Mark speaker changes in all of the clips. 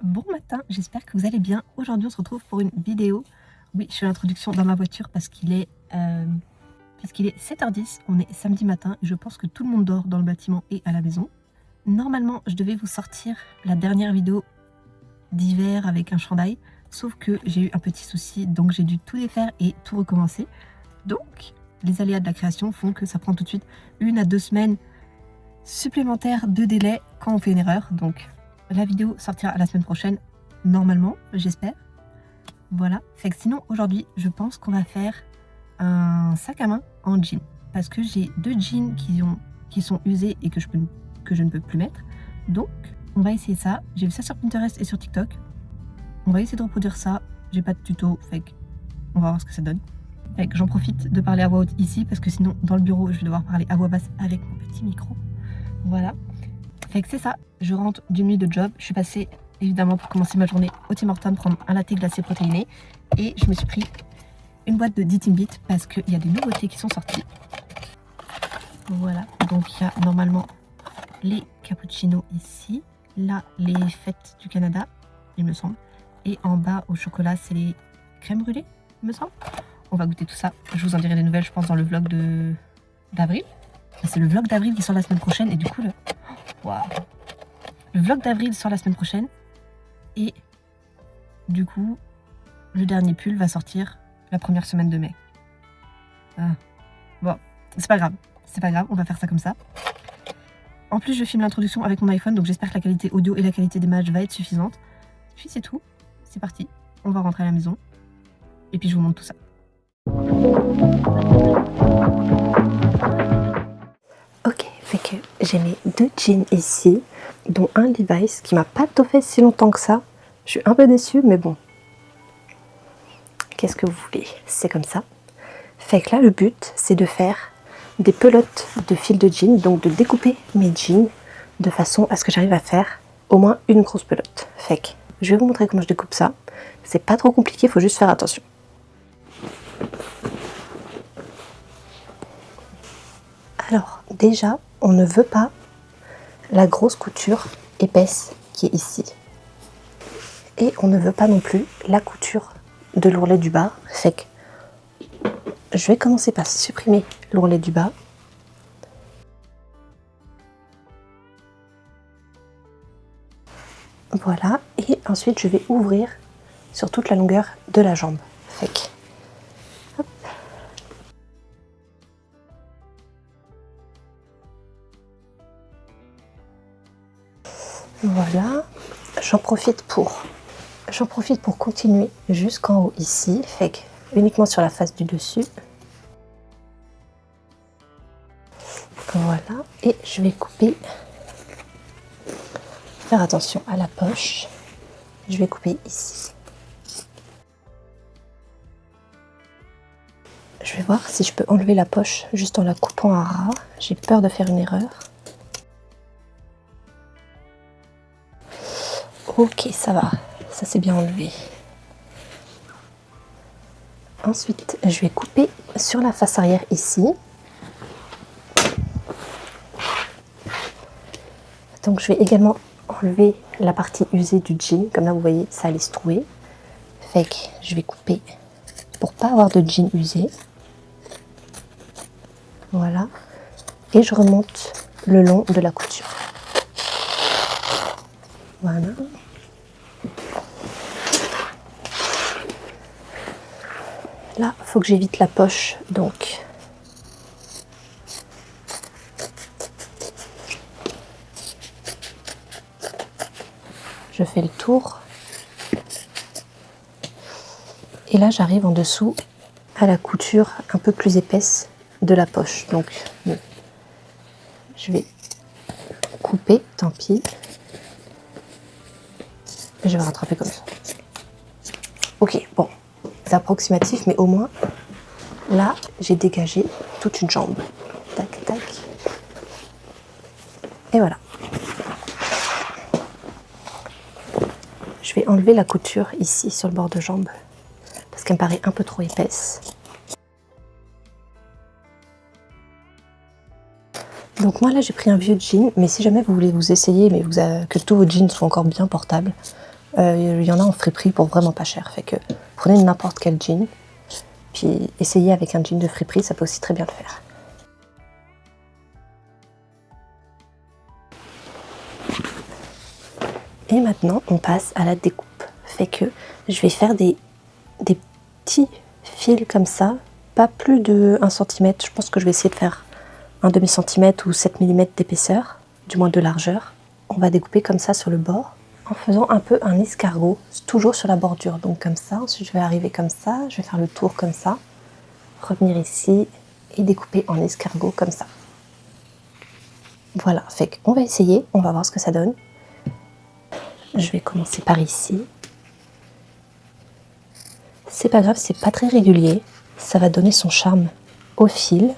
Speaker 1: Bon matin, j'espère que vous allez bien. Aujourd'hui on se retrouve pour une vidéo. Oui, je fais l'introduction dans ma voiture parce qu'il est 7h10, on est samedi matin et je pense que tout le monde dort dans le bâtiment et à la maison. Normalement je devais vous sortir la dernière vidéo d'hiver avec un chandail, sauf que j'ai eu un petit souci donc j'ai dû tout défaire et tout recommencer. Donc les aléas de la création font que ça prend tout de suite 1 à 2 semaines supplémentaires de délai quand on fait une erreur. Donc la vidéo sortira la semaine prochaine, normalement, j'espère. Voilà, fait que sinon aujourd'hui je pense qu'on va faire un sac à main en jean. Parce que j'ai 2 jeans qui sont usés et que je ne peux plus mettre. Donc on va essayer ça. J'ai vu ça sur Pinterest et sur TikTok. On va essayer de reproduire ça. J'ai pas de tuto, fait que on va voir ce que ça donne. Fait que j'en profite de parler à voix haute ici parce que sinon dans le bureau je vais devoir parler à voix basse avec mon petit micro. Voilà. Fait que c'est ça, je rentre d'une nuit de job, je suis passée évidemment pour commencer ma journée au Tim Hortons prendre un latte glacé protéiné et je me suis pris une boîte de Dating Beat parce qu'il y a des nouveautés qui sont sorties. Voilà, donc il y a normalement les cappuccinos ici, là les fêtes du Canada, il me semble, et en bas au chocolat c'est les crèmes brûlées, il me semble. On va goûter tout ça, je vous en dirai des nouvelles je pense dans le vlog d'avril. C'est le vlog d'avril qui sort la semaine prochaine et du coup waouh. Le vlog d'avril sort la semaine prochaine et du coup le dernier pull va sortir la première semaine de mai. Bon, c'est pas grave, on va faire ça comme ça. En plus je filme l'introduction avec mon iPhone donc j'espère que la qualité audio et la qualité des images va être suffisante. Puis c'est tout, c'est parti, on va rentrer à la maison et puis je vous montre tout ça. Ok, fait que j'ai mes 2 jeans ici, dont un Levi's qui m'a pas tout fait si longtemps que ça. Je suis un peu déçue, mais bon. Qu'est-ce que vous voulez? C'est comme ça. Fait que là, le but, c'est de faire des pelotes de fil de jean, donc de découper mes jeans de façon à ce que j'arrive à faire au moins une grosse pelote. Fait que je vais vous montrer comment je découpe ça. C'est pas trop compliqué, il faut juste faire attention. Alors, déjà, on ne veut pas la grosse couture épaisse qui est ici. Et on ne veut pas non plus la couture de l'ourlet du bas. Fait que je vais commencer par supprimer l'ourlet du bas. Voilà. Et ensuite, je vais ouvrir sur toute la longueur de la jambe. Fait que, hop. Voilà. J'en profite pour continuer jusqu'en haut ici. Fait que uniquement sur la face du dessus. Voilà. Et je vais couper. Faire attention à la poche. Je vais couper ici. Je vais voir si je peux enlever la poche juste en la coupant à ras. J'ai peur de faire une erreur. Ok, ça va. Ça c'est bien enlevé. Ensuite, je vais couper sur la face arrière ici. Donc je vais également enlever la partie usée du jean. Comme là, vous voyez, ça allait se trouver. Fait que je vais couper pour pas avoir de jean usé. Voilà. Et je remonte le long de la couture. Voilà. Là, il faut que j'évite la poche, donc je fais le tour. Et là, j'arrive en dessous à la couture un peu plus épaisse de la poche. Donc, bon, je vais couper, tant pis. Et je vais rattraper comme ça. Ok, bon. C'est approximatif, mais au moins, là, j'ai dégagé toute une jambe. Tac, tac. Et voilà. Je vais enlever la couture ici, sur le bord de jambe, parce qu'elle me paraît un peu trop épaisse. Donc moi, là, j'ai pris un vieux jean, mais si jamais vous voulez vous essayer, mais que tous vos jeans soient encore bien portables, Il y en a en friperie pour vraiment pas cher. Fait que prenez n'importe quel jean, puis essayez avec un jean de friperie, ça peut aussi très bien le faire. Et maintenant, on passe à la découpe. Fait que je vais faire des petits fils comme ça, pas plus de 1 cm. Je pense que je vais essayer de faire un demi-centimètre ou 7 mm d'épaisseur, du moins de largeur. On va découper comme ça sur le bord, en faisant un peu un escargot, toujours sur la bordure. Donc comme ça, ensuite je vais arriver comme ça, je vais faire le tour comme ça, revenir ici et découper en escargot comme ça. Voilà, fait qu'on va essayer, on va voir ce que ça donne. Je vais commencer par ici. C'est pas grave, c'est pas très régulier. Ça va donner son charme au fil,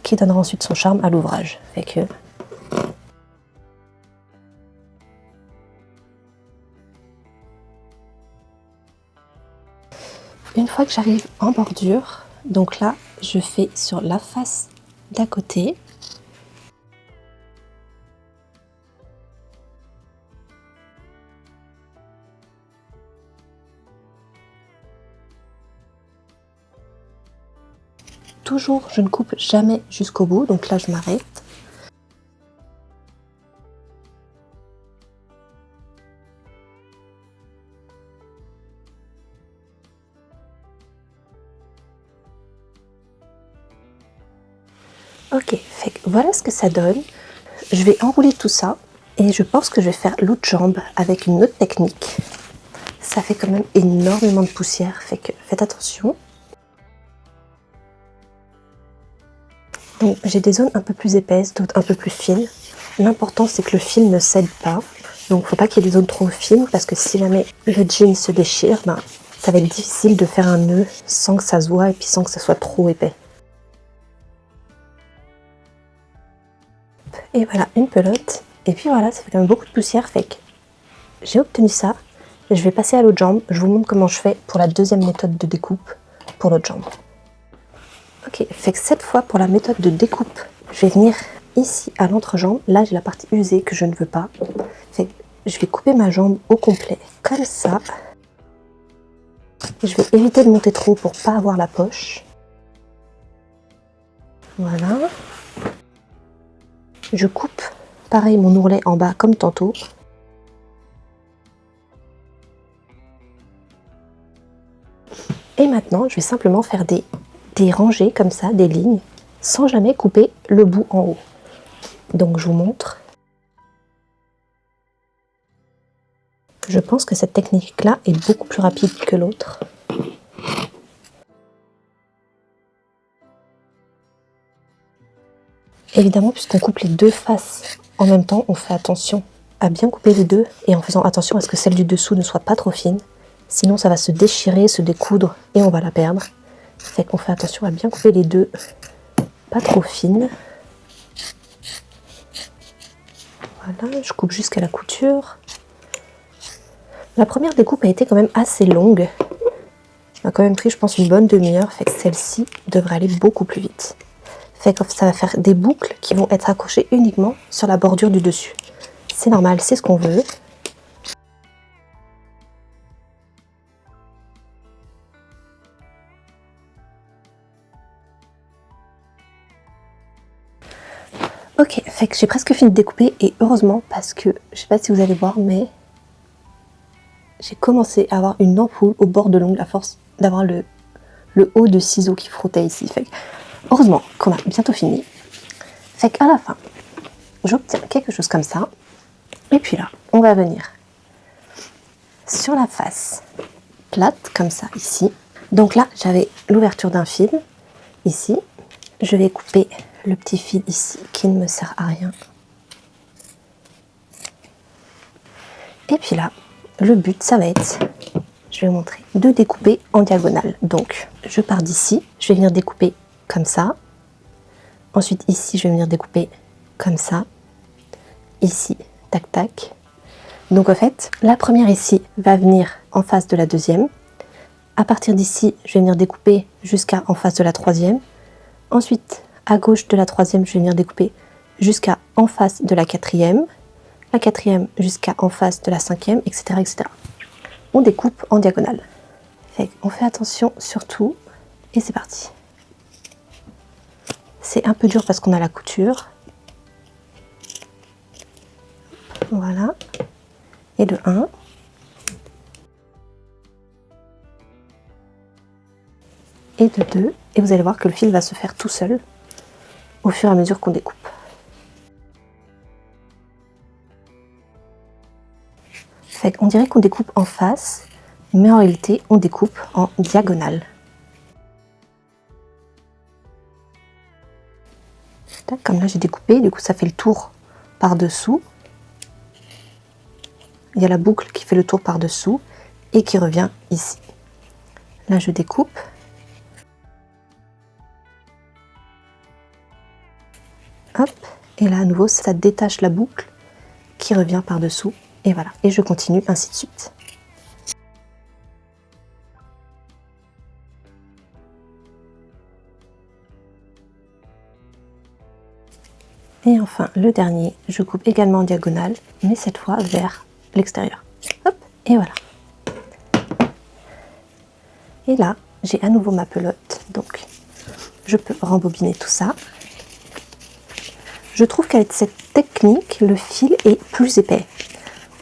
Speaker 1: qui donnera ensuite son charme à l'ouvrage. Fait que une fois que j'arrive en bordure, donc là, je fais sur la face d'à côté. Toujours, je ne coupe jamais jusqu'au bout, donc là je m'arrête. Ok, fait que voilà ce que ça donne. Je vais enrouler tout ça et je pense que je vais faire l'autre jambe avec une autre technique. Ça fait quand même énormément de poussière, fait que faites attention. Donc j'ai des zones un peu plus épaisses, d'autres un peu plus fines. L'important c'est que le fil ne cède pas. Donc faut pas qu'il y ait des zones trop fines parce que si jamais le jean se déchire, ben, ça va être difficile de faire un nœud sans que ça se voie et puis sans que ça soit trop épais. Et voilà, une pelote. Et puis voilà, ça fait quand même beaucoup de poussière, fait que j'ai obtenu ça. Je vais passer à l'autre jambe. Je vous montre comment je fais pour la deuxième méthode de découpe pour l'autre jambe. Ok, fait que cette fois pour la méthode de découpe, je vais venir ici à l'entrejambe. Là j'ai la partie usée que je ne veux pas. Fait que je vais couper ma jambe au complet comme ça. Je vais éviter de monter trop pour pas avoir la poche. Voilà. Je coupe pareil mon ourlet en bas comme tantôt. Et maintenant je vais simplement faire des rangées comme ça, des lignes, sans jamais couper le bout en haut. Donc je vous montre. Je pense que cette technique-là est beaucoup plus rapide que l'autre. Évidemment, puisqu'on coupe les deux faces en même temps, on fait attention à bien couper les deux et en faisant attention à ce que celle du dessous ne soit pas trop fine. Sinon, ça va se déchirer, se découdre et on va la perdre. Fait qu'on fait attention à bien couper les deux, pas trop fines. Voilà, je coupe jusqu'à la couture. La première découpe a été quand même assez longue. On a quand même pris, je pense, une bonne demi-heure. Fait que celle-ci devrait aller beaucoup plus vite. Fait que ça va faire des boucles qui vont être accrochées uniquement sur la bordure du dessus. C'est normal, c'est ce qu'on veut. Ok, fait que j'ai presque fini de découper et heureusement parce que, je sais pas si vous allez voir, mais j'ai commencé à avoir une ampoule au bord de l'ongle à force d'avoir le haut de ciseaux qui frottait ici. Fait que, heureusement qu'on a bientôt fini. Fait qu'à la fin, j'obtiens quelque chose comme ça. Et puis là, on va venir sur la face plate, comme ça, ici. Donc là, j'avais l'ouverture d'un fil, ici. Je vais couper le petit fil ici, qui ne me sert à rien. Et puis là, le but, ça va être, je vais vous montrer, de découper en diagonale. Donc, je pars d'ici, je vais venir découper comme ça. Ensuite, ici, je vais venir découper comme ça. Ici, tac, tac. Donc, en fait, la première ici va venir en face de la deuxième. À partir d'ici, je vais venir découper jusqu'à en face de la troisième. Ensuite, à gauche de la troisième, je vais venir découper jusqu'à en face de la quatrième. la 4e jusqu'à en face de la 5e, etc., etc. On découpe en diagonale. On fait attention surtout, et c'est parti. C'est un peu dur parce qu'on a la couture. Voilà. Et le 1. Et de 2. Et vous allez voir que le fil va se faire tout seul au fur et à mesure qu'on découpe. On dirait qu'on découpe en face, mais en réalité, on découpe en diagonale. Comme là, j'ai découpé, du coup, ça fait le tour par-dessous. Il y a la boucle qui fait le tour par-dessous et qui revient ici. Là, je découpe. Hop, et là, à nouveau, ça détache la boucle qui revient par-dessous. Et voilà, et je continue ainsi de suite. Et enfin, le dernier, je coupe également en diagonale, mais cette fois vers l'extérieur. Hop, et voilà. Et là, j'ai à nouveau ma pelote, donc je peux rembobiner tout ça. Je trouve qu'avec cette technique, le fil est plus épais.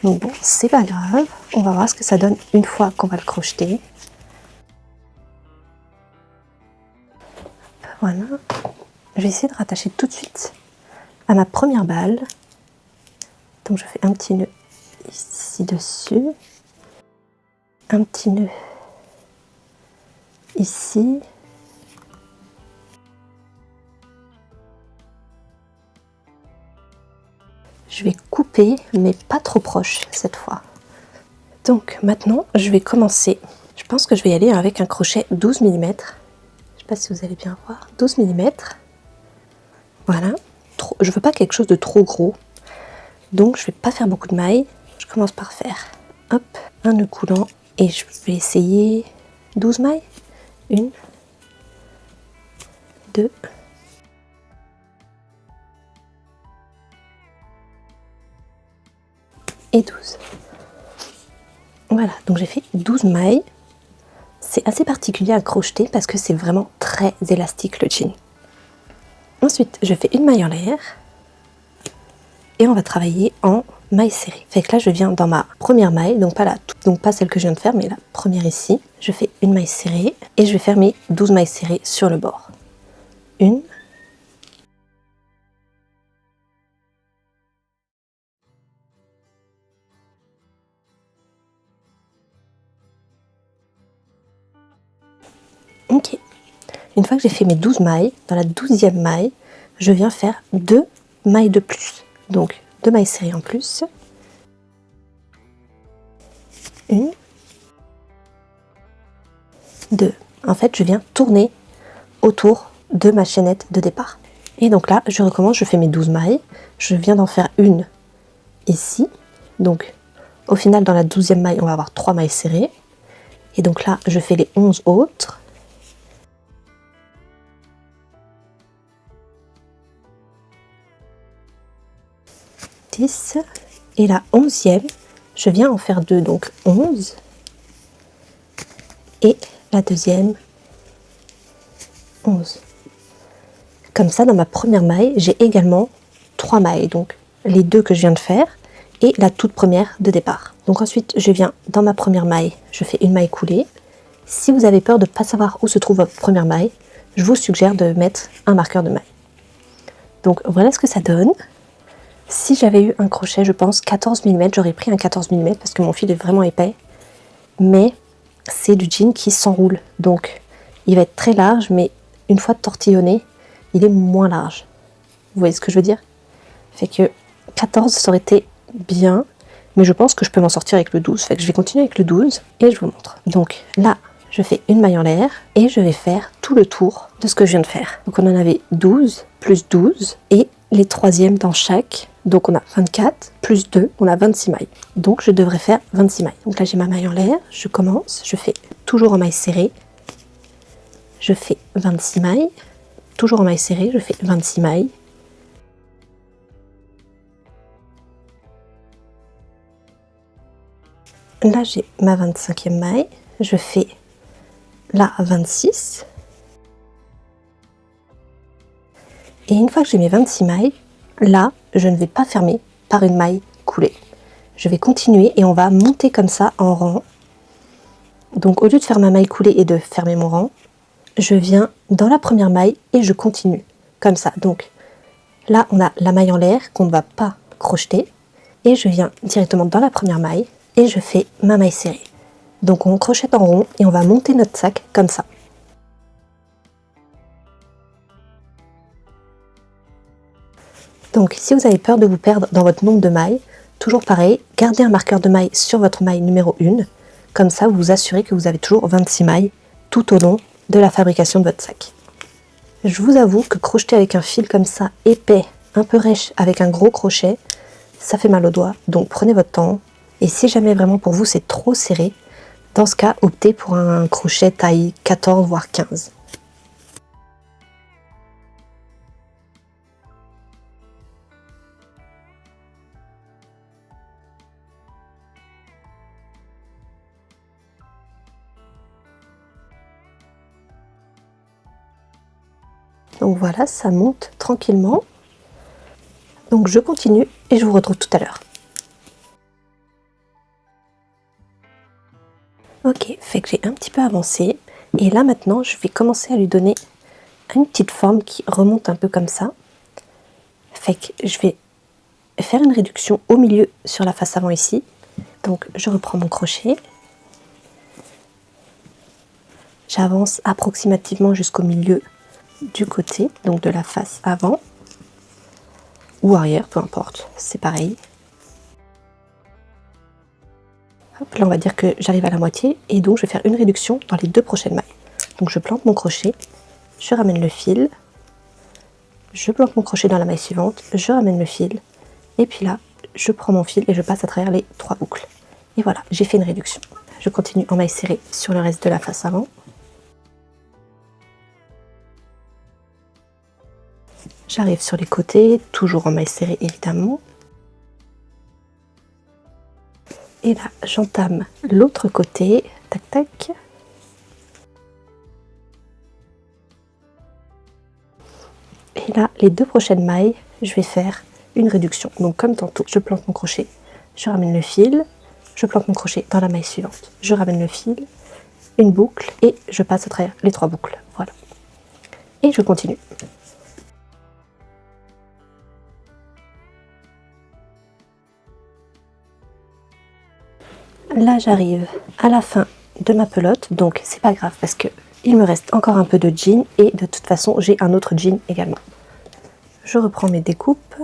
Speaker 1: Donc bon, c'est pas grave, on va voir ce que ça donne une fois qu'on va le crocheter. Voilà, je vais essayer de rattacher tout de suite à ma première balle. Donc je fais un petit nœud ici dessus, un petit nœud ici, je vais couper mais pas trop proche cette fois. Donc maintenant je vais commencer, je pense que je vais y aller avec un crochet 12 mm, je sais pas si vous allez bien voir, 12 mm, voilà. Je veux pas quelque chose de trop gros, donc je vais pas faire beaucoup de mailles. Je commence par faire hop, un nœud coulant et je vais essayer 12 mailles. 1, 2, et 12. Voilà, donc j'ai fait 12 mailles. C'est assez particulier à crocheter parce que c'est vraiment très élastique le jean. Ensuite, je fais une maille en l'air et on va travailler en maille serrée. Fait que là, je viens dans ma première maille, donc pas celle que je viens de faire, mais la première ici. Je fais une maille serrée et je vais faire mes 12 mailles serrées sur le bord. 1, 2. Ok. Une fois que j'ai fait mes 12 mailles, dans la 12e maille, je viens faire 2 mailles de plus. Donc 2 mailles serrées en plus. 1, 2. En fait, je viens tourner autour de ma chaînette de départ. Et donc là, je recommence, je fais mes 12 mailles. Je viens d'en faire une ici. Donc, au final, dans la 12e maille, on va avoir 3 mailles serrées. Et donc là, je fais les 11 autres. Et la 11e, je viens en faire 2, donc 11. Et la deuxième, 11. Comme ça, dans ma première maille, j'ai également 3 mailles, donc les 2 que je viens de faire et la toute première de départ. Donc ensuite, je viens dans ma première maille, je fais une maille coulée. Si vous avez peur de ne pas savoir où se trouve votre première maille, je vous suggère de mettre un marqueur de maille. Donc voilà ce que ça donne. Si j'avais eu un crochet, je pense 14 mm, j'aurais pris un 14 mm parce que mon fil est vraiment épais. Mais c'est du jean qui s'enroule, donc il va être très large, mais une fois tortillonné, il est moins large. Vous voyez ce que je veux dire? Fait que 14, ça aurait été bien, mais je pense que je peux m'en sortir avec le 12. Fait que je vais continuer avec le 12 et je vous montre. Donc là, je fais une maille en l'air et je vais faire tout le tour de ce que je viens de faire. Donc on en avait 12 plus 12 et les troisièmes dans chaque. Donc on a 24 plus 2, on a 26 mailles. Donc je devrais faire 26 mailles. Donc là j'ai ma maille en l'air, je commence, je fais toujours en maille serrée. Je fais 26 mailles, toujours en maille serrée, je fais 26 mailles. Là j'ai ma 25e maille, je fais la 26. Et une fois que j'ai mes 26 mailles, là je ne vais pas fermer par une maille coulée. Je vais continuer et on va monter comme ça en rang. Donc au lieu de faire ma maille coulée et de fermer mon rang, je viens dans la première maille et je continue comme ça. Donc là on a la maille en l'air qu'on ne va pas crocheter et je viens directement dans la première maille et je fais ma maille serrée. Donc on crochette en rond et on va monter notre sac comme ça. Donc si vous avez peur de vous perdre dans votre nombre de mailles, toujours pareil, gardez un marqueur de maille sur votre maille numéro 1. Comme ça, vous vous assurez que vous avez toujours 26 mailles tout au long de la fabrication de votre sac. Je vous avoue que crocheter avec un fil comme ça, épais, un peu rêche, avec un gros crochet, ça fait mal aux doigts. Donc prenez votre temps. Et si jamais vraiment pour vous c'est trop serré, dans ce cas, optez pour un crochet taille 14 voire 15. Donc voilà, ça monte tranquillement. Donc je continue et je vous retrouve tout à l'heure. Ok, fait que j'ai un petit peu avancé. Et là maintenant, je vais commencer à lui donner une petite forme qui remonte un peu comme ça. Fait que je vais faire une réduction au milieu sur la face avant ici. Donc je reprends mon crochet. J'avance approximativement jusqu'au milieu du côté, donc de la face avant ou arrière, peu importe, c'est pareil. Hop, là on va dire que j'arrive à la moitié et donc je vais faire une réduction dans les deux prochaines mailles. Donc je plante mon crochet, je ramène le fil, je plante mon crochet dans la maille suivante, je ramène le fil et puis là je prends mon fil et je passe à travers les 3 boucles. Et voilà, j'ai fait une réduction. Je continue en maille serrée sur le reste de la face avant. J'arrive sur les côtés, toujours en maille serrée évidemment. Et là, j'entame l'autre côté, tac tac. Et là, les deux prochaines mailles, je vais faire une réduction. Donc comme tantôt, je plante mon crochet, je ramène le fil, je plante mon crochet dans la maille suivante, je ramène le fil, une boucle et je passe à travers les 3 boucles. Voilà. Et je continue. Là j'arrive à la fin de ma pelote, donc c'est pas grave parce que il me reste encore un peu de jean et de toute façon j'ai un autre jean également. Je reprends mes découpes.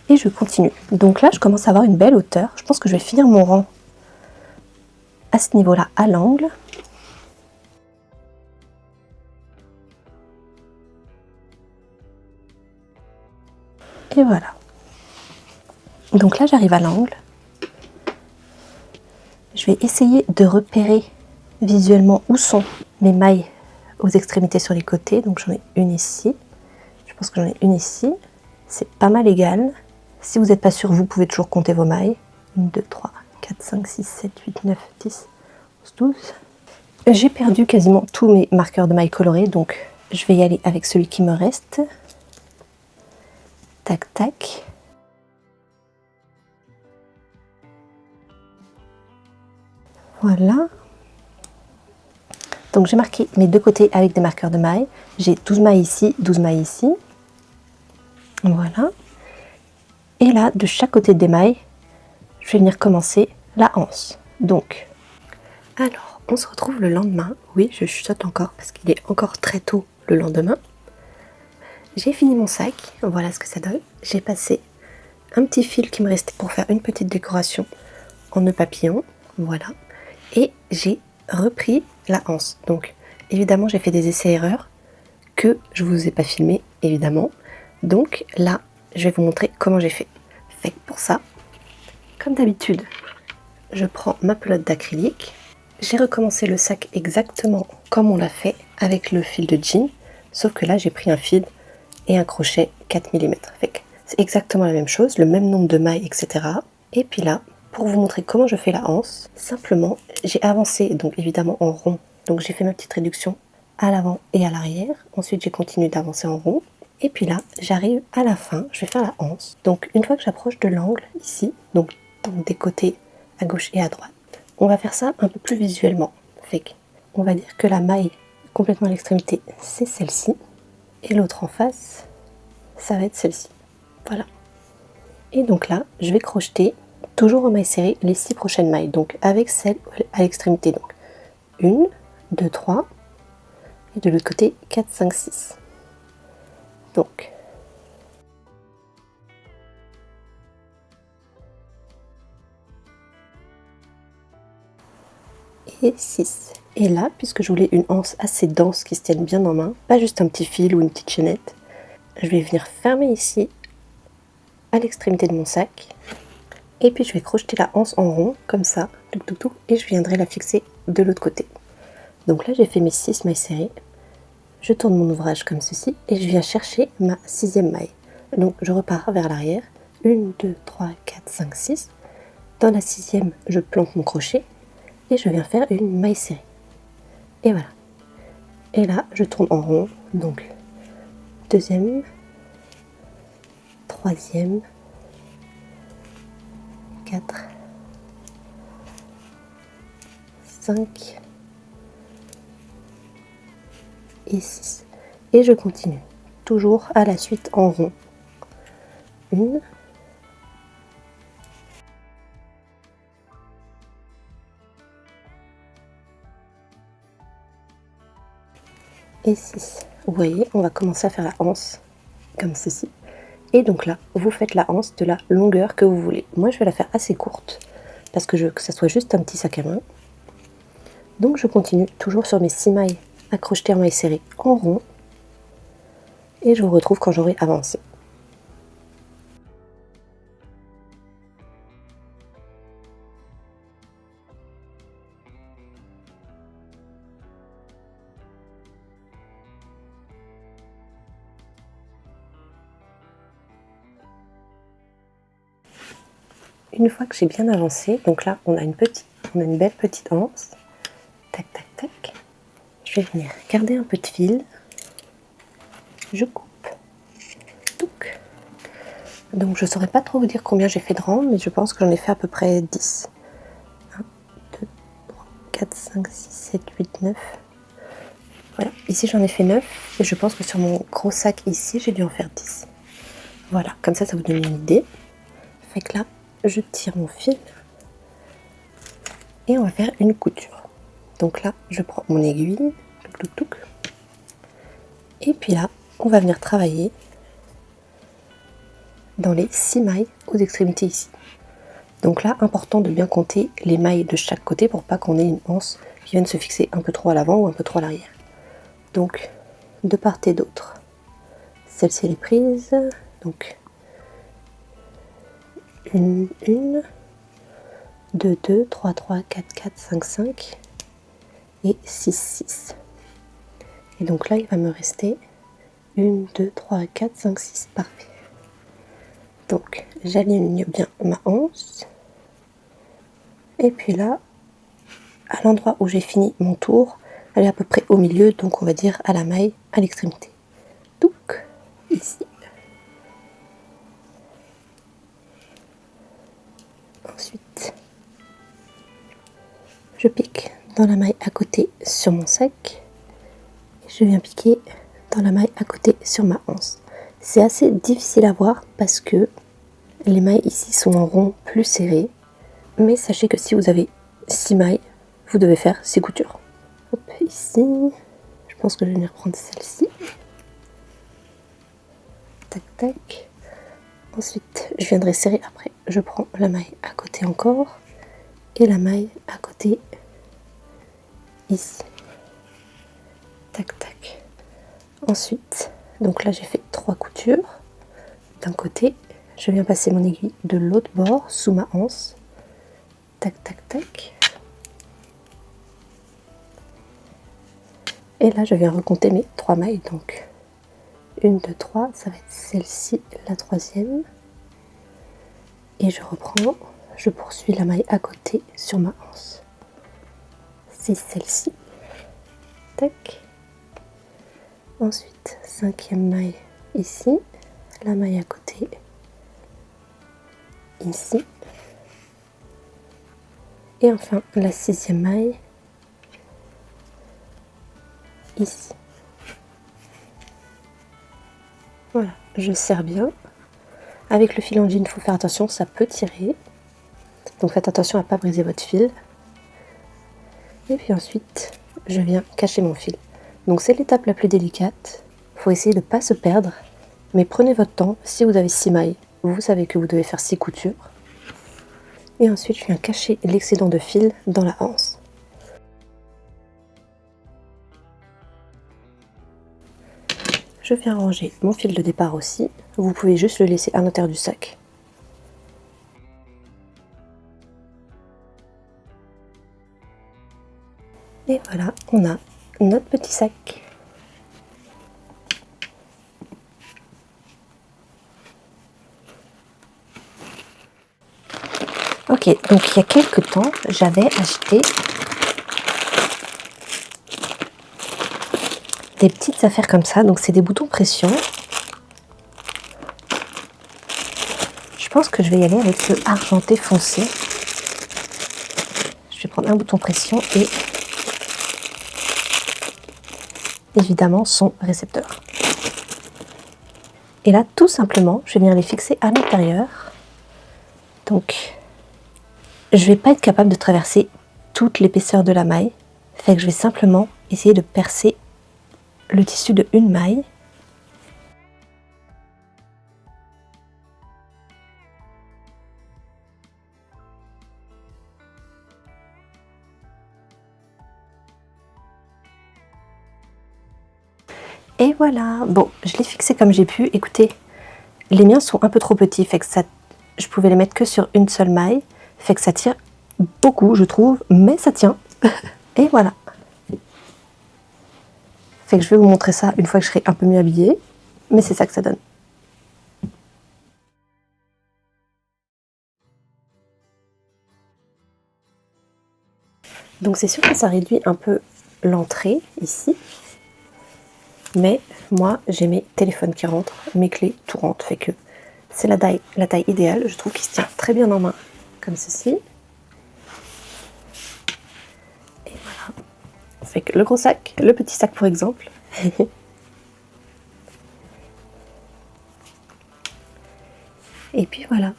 Speaker 1: Et je continue. Donc là je commence à avoir une belle hauteur. Je pense que je vais finir mon rang à ce niveau-là à l'angle. Et voilà. Donc là j'arrive à l'angle. Je vais essayer de repérer visuellement où sont mes mailles aux extrémités sur les côtés. Donc j'en ai une ici. Je pense que j'en ai une ici. C'est pas mal égal. Si vous n'êtes pas sûr, vous pouvez toujours compter vos mailles. 1, 2, 3, 4, 5, 6, 7, 8, 9, 10, 11, 12. J'ai perdu quasiment tous mes marqueurs de mailles colorés, donc je vais y aller avec celui qui me reste. Tac, tac. Voilà. Donc j'ai marqué mes deux côtés avec des marqueurs de mailles. J'ai 12 mailles ici, 12 mailles ici. Voilà. Et là, de chaque côté des mailles, je vais venir commencer la anse. Donc, alors, on se retrouve le lendemain. Oui, je chuchote encore parce qu'il est encore très tôt le lendemain. J'ai fini mon sac, voilà ce que ça donne. J'ai passé un petit fil qui me restait pour faire une petite décoration en nœud papillon, voilà. Et j'ai repris la anse. Donc, évidemment, j'ai fait des essais-erreurs que je ne vous ai pas filmé, évidemment. Donc là, je vais vous montrer comment j'ai fait. Fait que pour ça, comme d'habitude, je prends ma pelote d'acrylique j'ai recommencé le sac exactement comme on l'a fait avec le fil de jean, sauf que là j'ai pris un fil et un crochet 4 mm. C'est exactement la même chose, le même nombre de mailles, etc. Et puis là, pour vous montrer comment je fais la anse, simplement j'ai avancé donc évidemment en rond, donc j'ai fait ma petite réduction à l'avant et à l'arrière. Ensuite j'ai continué d'avancer en rond. Et puis là, j'arrive à la fin, je vais faire la anse. Donc une fois que j'approche de l'angle ici, donc des côtés à gauche et à droite, on va faire ça un peu plus visuellement. On va dire que la maille complètement à l'extrémité, c'est celle-ci. Et l'autre en face, ça va être celle-ci. Voilà. Et donc là, je vais crocheter, toujours en maille serrée, les 6 prochaines mailles. Donc avec celle à l'extrémité. Donc 1, 2, 3. Et de l'autre côté, 4, 5, 6. Donc, et 6. Et là, puisque je voulais une anse assez dense qui se tienne bien en main, pas juste un petit fil ou une petite chaînette, je vais venir fermer ici, à l'extrémité de mon sac. Et puis je vais crocheter la anse en rond, comme ça, et je viendrai la fixer de l'autre côté. Donc là, j'ai fait mes 6 mailles serrées. Je tourne mon ouvrage comme ceci, et je viens chercher ma 6e maille. Donc je repars vers l'arrière. 1, 2, 3, 4, 5, 6. Dans la 6e, je plante mon crochet, et je viens faire une maille serrée. Et voilà. Et là, je tourne en rond, donc 2e, 3e, 4, 5 et 6. Et je continue, toujours à la suite en rond. 1, et 6. Vous voyez, on va commencer à faire la anse comme ceci. Et donc là, vous faites la anse de la longueur que vous voulez. Moi, je vais la faire assez courte parce que je veux que ça soit juste un petit sac à main. Donc je continue toujours sur mes 6 mailles à crocheter en maille serrée en rond. Et je vous retrouve quand j'aurai avancé. Une fois que j'ai bien avancé, donc là on a une belle petite anse. Tac tac tac. Je vais venir garder un peu de fil. Je coupe. Touc. Donc je ne saurais pas trop vous dire combien j'ai fait de rang, mais je pense que j'en ai fait à peu près 10. 1, 2, 3, 4, 5, 6, 7, 8, 9. Voilà, ici j'en ai fait 9. Et je pense que sur mon gros sac ici, j'ai dû en faire 10. Voilà, comme ça vous donne une idée. Fait que là, je tire mon fil. Et on va faire une couture. Donc là, je prends mon aiguille. Et puis là, on va venir travailler dans les 6 mailles aux extrémités ici. Donc là, important de bien compter les mailles de chaque côté pour pas qu'on ait une anse qui vienne se fixer un peu trop à l'avant ou un peu trop à l'arrière. Donc, de part et d'autre. Celle-ci elle est prise. Donc, 1, 2, 2, 3, 3, 4, 4, 5, 5 et 6, 6. Et donc là, il va me rester 1, 2, 3, 4, 5, 6. Parfait. Donc, j'aligne bien ma anse. Et puis là, à l'endroit où j'ai fini mon tour, elle est à peu près au milieu, donc on va dire à la maille, à l'extrémité. Donc, ici. Ensuite, je pique dans la maille à côté sur mon sac. Et je viens piquer dans la maille à côté sur ma anse. C'est assez difficile à voir parce que les mailles ici sont en rond plus serrées. Mais sachez que si vous avez 6 mailles, vous devez faire 6 coutures. Hop, ici, je pense que je vais venir prendre celle-ci. Tac, tac. Ensuite, je viendrai serrer après. Je prends la maille à côté encore. Et la maille à côté ici. Tac, tac. Ensuite, donc là j'ai fait 3 coutures. D'un côté, je viens passer mon aiguille de l'autre bord sous ma anse. Tac, tac, tac. Et là je viens recompter mes 3 mailles, donc 1, 2, 3, ça va être celle-ci, la troisième. Et je reprends, je poursuis la maille à côté sur ma anse. C'est celle-ci. Tac. Ensuite, 5e maille ici, la maille à côté, ici. Et enfin, la 6e maille, ici. Voilà, je serre bien. Avec le fil en jean, il faut faire attention, ça peut tirer. Donc faites attention à ne pas briser votre fil. Et puis ensuite, je viens cacher mon fil. Donc c'est l'étape la plus délicate. Il faut essayer de ne pas se perdre. Mais prenez votre temps. Si vous avez 6 mailles, vous savez que vous devez faire 6 coutures. Et ensuite, je viens cacher l'excédent de fil dans la anse. Je viens ranger mon fil de départ aussi. Vous pouvez juste le laisser à l'intérieur du sac. Et voilà, on a notre petit sac. Ok, donc il y a quelques temps, j'avais acheté des petites affaires comme ça. Donc c'est des boutons pression. Je pense que je vais y aller avec ce argenté foncé. Je vais prendre un bouton pression et évidemment son récepteur. Et là, tout simplement, je vais venir les fixer à l'intérieur. Donc, je ne vais pas être capable de traverser toute l'épaisseur de la maille. Fait que je vais simplement essayer de percer le tissu de une maille. Et voilà, bon, je l'ai fixé comme j'ai pu. Écoutez, les miens sont un peu trop petits, fait que ça, je pouvais les mettre que sur une seule maille, fait que ça tire beaucoup, je trouve, mais ça tient. Et voilà. Fait que je vais vous montrer ça une fois que je serai un peu mieux habillée, mais c'est ça que ça donne. Donc c'est sûr que ça réduit un peu l'entrée ici. Mais moi, j'ai mes téléphones qui rentrent, mes clés, tout rentre. Fait que c'est la taille idéale. Je trouve qu'il se tient très bien en main, comme ceci. Et voilà. Fait que le gros sac, le petit sac pour exemple. Et puis voilà.